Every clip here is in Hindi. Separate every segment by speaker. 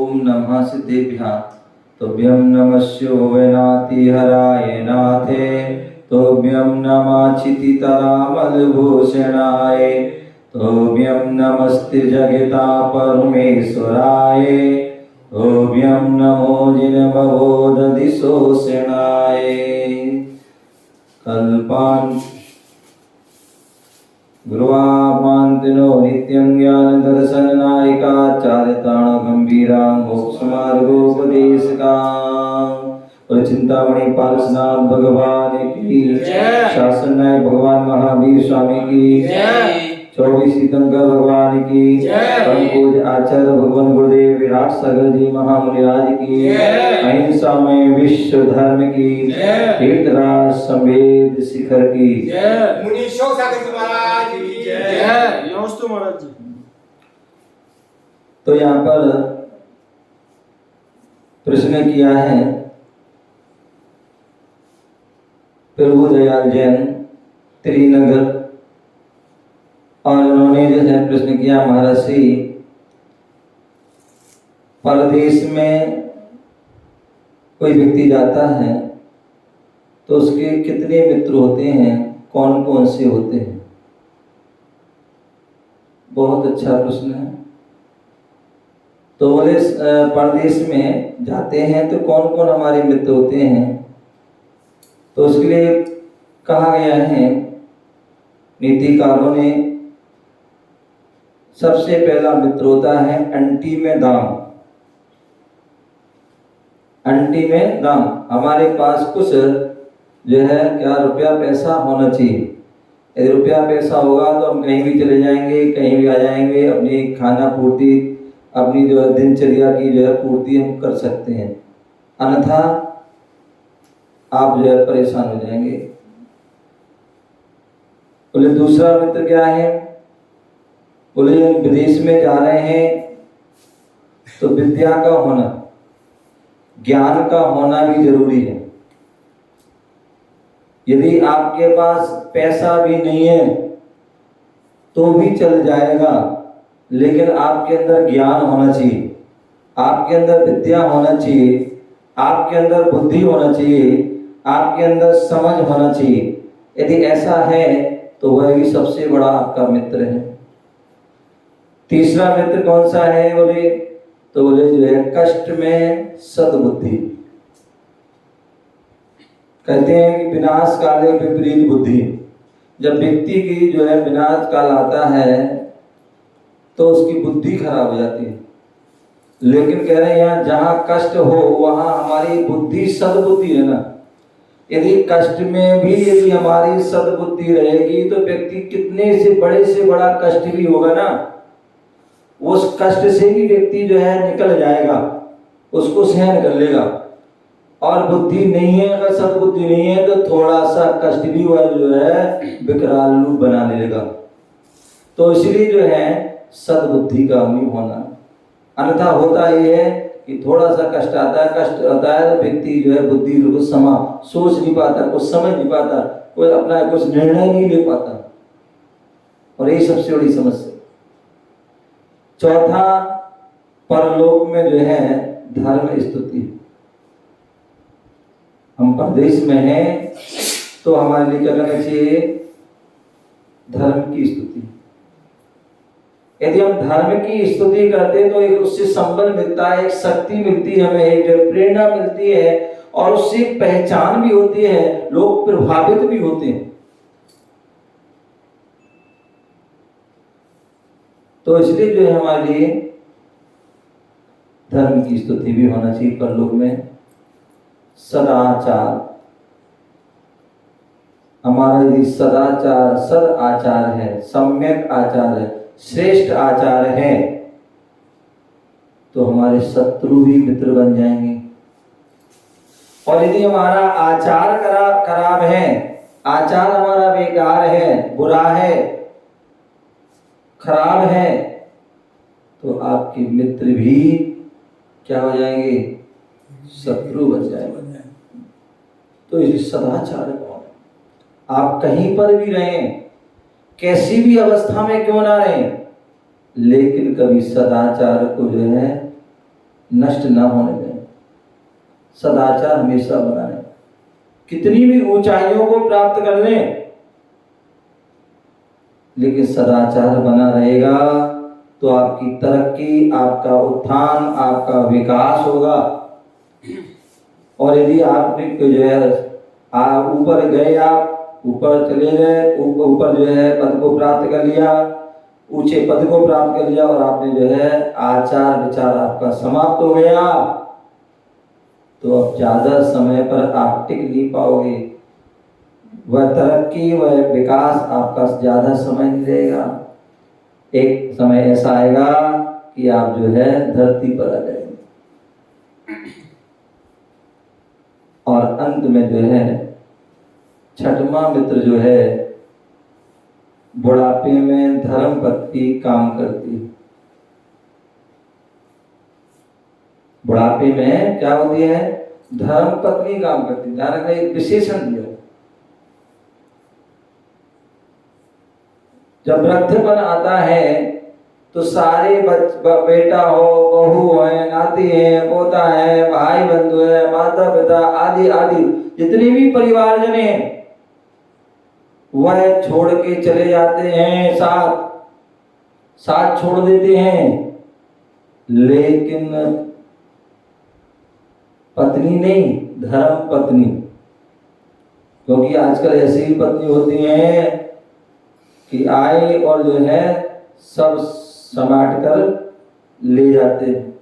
Speaker 1: ओम नमः सिद्धेभ्यः तोभ्यं नमस्यो वैनातिहराय नाथे तोभ्यं नमः चितितरामलभूषणाय तोभ्यं नमस्ते जगता परमेश्वराय तोभ्यं नमो जिनमवोदधिशोषणाय कल्पान् गुरुवामान्तिनो नित्यं ज्ञान दर्शन नायिका चारिताण गंभीरा मोक्ष मार्गोपदेशका और चिंतामणि पारसनाथ भगवान की शासन नायक भगवान महावीर स्वामी की 24 तीर्थंकर भगवान की परम पूज्य आचार्य भगवान गुरुदेव विराट सागर जी महामुनिराज की अहिंसा में विश्व धर्म की तीर्थराज संवेद शिखर की
Speaker 2: मुनीश्वर सागर जी महाराज की जय। नमस्ते महाराज जी।
Speaker 1: तो यहाँ पर प्रश्न किया है प्रभु दयाल जैन त्रिनगर और उन्होंने जो है प्रश्न किया महाराज श्री परदेश में कोई व्यक्ति जाता है तो उसके कितने मित्र होते हैं, कौन कौन से होते हैं। बहुत अच्छा प्रश्न है। तो बोले परदेश में जाते हैं तो कौन कौन हमारे मित्र होते हैं। तो उसके लिए कहा गया है नीतिकारों ने सबसे पहला मित्र होता है अंटी में दाम। अंटी में दाम हमारे पास कुछ जो है क्या रुपया पैसा होना चाहिए। यदि रुपया पैसा होगा तो हम कहीं भी चले जाएंगे, कहीं भी आ जाएंगे, अपनी खाना पूर्ति अपनी जो है दिनचर्या की जो है पूर्ति हम कर सकते हैं। अन्यथा आप जो है परेशान हो जाएंगे। बोले दूसरा मित्र क्या है। बोले विदेश में जा रहे हैं तो विद्या का होना, ज्ञान का होना भी जरूरी है। यदि आपके पास पैसा भी नहीं है तो भी चल जाएगा, लेकिन आपके अंदर ज्ञान होना चाहिए, आपके अंदर विद्या होना चाहिए, आपके अंदर बुद्धि होना चाहिए, आपके अंदर समझ होना चाहिए। यदि ऐसा है तो वह भी सबसे बड़ा आपका मित्र है। तीसरा मित्र कौन सा है बोले तो बोले जो है कष्ट में सद्बुद्धि। कहते हैं कि विनाश काले विपरीत बुद्धि। जब व्यक्ति की जो है विनाश काल आता है तो उसकी बुद्धि खराब हो जाती है। लेकिन कह रहे हैं यहाँ जहाँ कष्ट हो वहाँ हमारी बुद्धि सद्बुद्धि है ना। यदि कष्ट में भी यदि हमारी सद्बुद्धि रहेगी तो व्यक्ति कितने से बड़ा कष्ट भी होगा ना, उस कष्ट से भी व्यक्ति जो है निकल जाएगा, उसको सहन कर लेगा। और बुद्धि नहीं है, अगर सद्बुद्धि नहीं है तो थोड़ा सा कष्ट भी वह जो है विकराल रूप बना लेगा। तो इसलिए जो है सद्बुद्धि का भी होना। अन्यथा होता ये है कि थोड़ा सा कष्ट आता है तो व्यक्ति जो है बुद्धि को सोच नहीं पाता, कुछ समझ नहीं पाता, कोई अपना कुछ निर्णय नहीं ले पाता, और यही सबसे बड़ी समस्या। चौथा परलोक में जो है धर्म स्तुति। हम परदेश में हैं तो हमारे लिए क्या करना चाहिए, धर्म की स्तुति। यदि हम धर्म की स्तुति करते हैं तो एक उससे संबल मिलता है, एक शक्ति मिलती है, हमें एक जो प्रेरणा मिलती है और उससे पहचान भी होती है, लोग प्रभावित भी होते हैं। तो इसलिए जो है हमारे लिए धर्म की स्तुति भी होना चाहिए परलोक में। सदाचार, हमारा यदि सदाचार सद आचार है, सम्यक आचार है, श्रेष्ठ आचार है तो हमारे शत्रु भी मित्र बन जाएंगे। और यदि हमारा आचार खराब है, आचार हमारा बेकार है, बुरा है, खराब है, तो आपके मित्र भी क्या हो जाएंगे, शत्रु बन जाएंगे। तो इस सदाचार कौन है। आप कहीं पर भी रहें, कैसी भी अवस्था में क्यों ना रहें, लेकिन कभी सदाचार को जो है नष्ट न होने दें। सदाचार हमेशा बनाएं। कितनी भी ऊंचाइयों को प्राप्त कर लें, लेकिन सदाचार बना रहेगा तो आपकी तरक्की, आपका उत्थान, आपका विकास होगा। और यदि आपने जो है आप ऊपर गए, आप ऊपर चले गए, ऊपर जो है पद को प्राप्त कर लिया, ऊंचे पद को प्राप्त कर लिया, और आपने जो है आचार विचार आपका समाप्त हो गया, तो अब ज्यादा समय पर आप टिक नहीं पाओगे। वह तरक्की, वह विकास आपका ज्यादा समय नहीं रहेगा। एक समय ऐसा आएगा कि आप जो है धरती पर आ जाएंगे, और अंत में जो है छठवां मित्र जो है बुढ़ापे में धर्म पत्नी काम करती है। बुढ़ापे में क्या होती है? धर्म पत्नी काम करती है। ध्यान रखना, एक विशेषण दिया। जब वृद्धपन आता है तो सारे बेटा हो, बहू है, नाती है, पोता है, भाई बंधु है, माता पिता आदि आदि जितने भी परिवारजन हैं वह छोड़ के चले जाते हैं, साथ छोड़ देते हैं। लेकिन पत्नी नहीं, धर्म पत्नी। क्योंकि आजकल ऐसी ही पत्नी होती हैं कि आए और जो है सब समेट कर ले जाते हैं।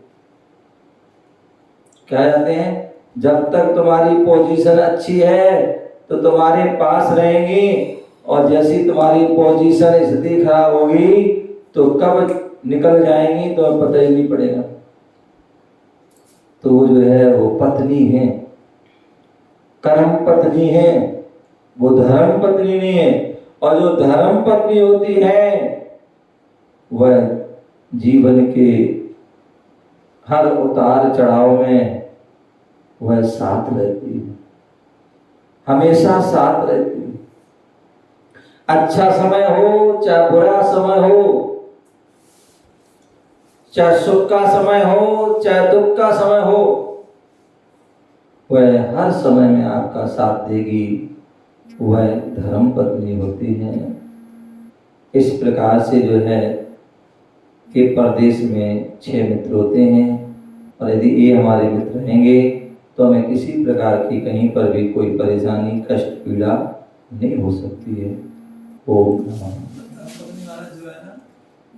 Speaker 1: क्या जाते हैं? जब तक तुम्हारी पोजीशन अच्छी है तो तुम्हारे पास रहेंगी, और जैसी तुम्हारी पोजीशन स्थिति खराब होगी तो कब निकल जाएंगी तो पता ही नहीं पड़ेगा। तो वो जो है वो पत्नी है, कर्म पत्नी है, वो धर्म पत्नी नहीं है। और जो धर्म पत्नी होती है वह जीवन के हर उतार चढ़ाव में वह साथ रहती है, हमेशा साथ रहती है। अच्छा समय हो चाहे बुरा समय हो, चाहे सुख का समय हो चाहे दुख का समय हो, वह हर समय में आपका साथ देगी। वह धर्म पत्नी होती है। इस प्रकार से जो है कि परदेश में 6 मित्र होते हैं, और यदि ये हमारे मित्र रहेंगे तो हमें किसी प्रकार की कहीं पर भी कोई परेशानी, कष्ट, पीड़ा नहीं हो सकती है। ओम नमः।